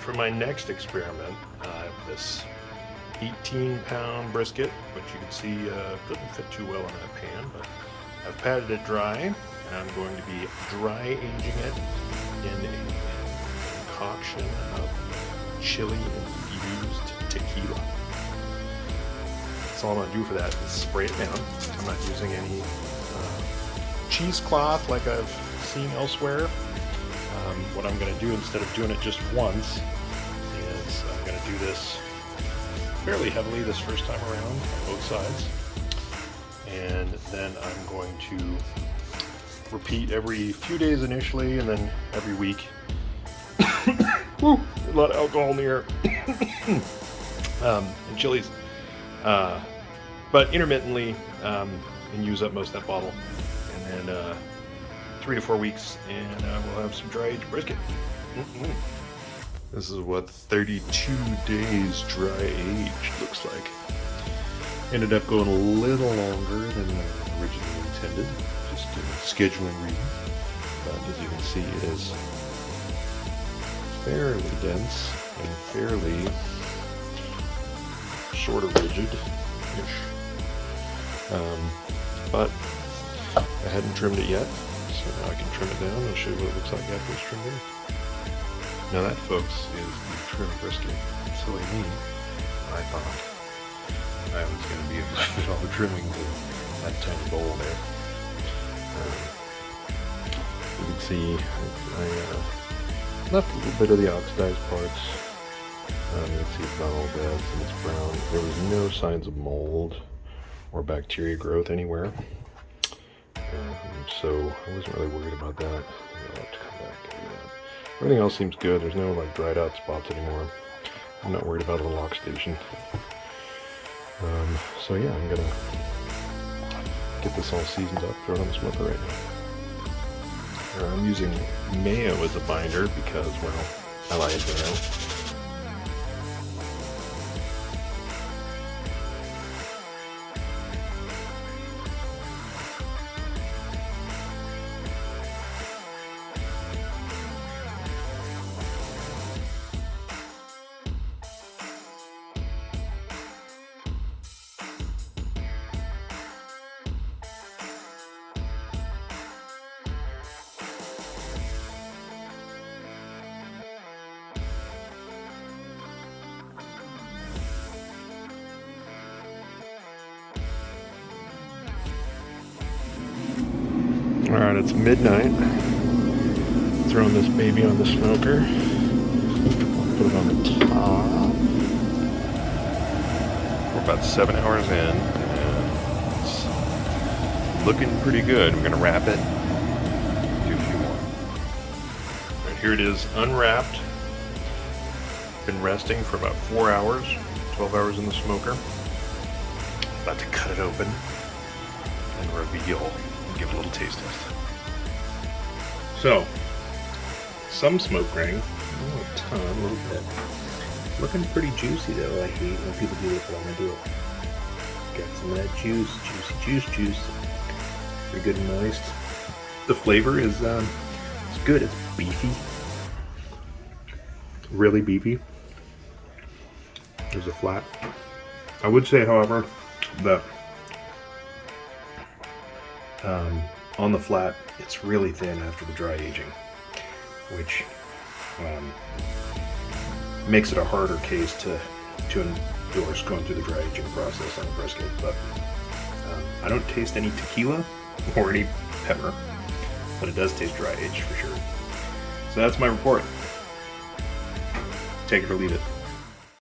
for my next experiment, I have this 18-pound brisket, which you can see doesn't fit too well in that pan, but I've patted it dry, and I'm going to be dry aging it in a concoction of chili-infused tequila. That's all I'm going to do for that is spray it down. I'm not using any cheesecloth like I've seen elsewhere. What I'm going to do instead of doing it just once is I'm going to do this fairly heavily this first time around on both sides, and then I'm going to repeat every few days initially, and then every week. Woo, a lot of alcohol in the air. And chilies, but intermittently, and use up most of that bottle, and then 3 to 4 weeks, and we'll have some dry-aged brisket. This is what 32 days dry-aged looks like. Ended up going a little longer than originally intended, just scheduling reasons. But as you can see, it is fairly dense and fairly sort of rigid-ish. But I hadn't trimmed it yet. So now I can trim it down. I'll show you what it looks like after it's trimmed in. Now that, folks, is the trimmed brisket. Silly me, I thought I was going to be able to fit all the trimmings in that tiny bowl there. You can see I left a little bit of the oxidized parts. You can see it's not all dead, and it's brown. There was no signs of mold or bacteria growth anywhere. So I wasn't really worried about that. I'll have to come back and do that. Everything else seems good. There's no like dried out spots anymore. I'm not worried about a little oxidation. So yeah, I'm gonna get this all seasoned up, throw it on the smoker right now. I'm using mayo as a binder because, well, I like mayo. Alright, it's midnight. Throwing this baby on the smoker. I'll put it on the top. We're about 7 hours in, and it's looking pretty good. We're going to wrap it. Do a few more. Right, here it is, unwrapped. Been resting for about 4 hours, 12 hours in the smoker. About to cut it open and reveal. Give it a little taste test. So, some smoke ring, not a ton, a little bit. Looking pretty juicy though. I hate when people do this, but I'm gonna do it. Got some of that juice, juice. Pretty good and moist. The flavor is it's good. It's beefy, really beefy. There's a flat. I would say, however, that on the flat, it's really thin after the dry aging, which makes it a harder case to endorse going through the dry aging process on a brisket. But I don't taste any tequila or any pepper, but it does taste dry aged for sure. So that's my report. Take it or leave it.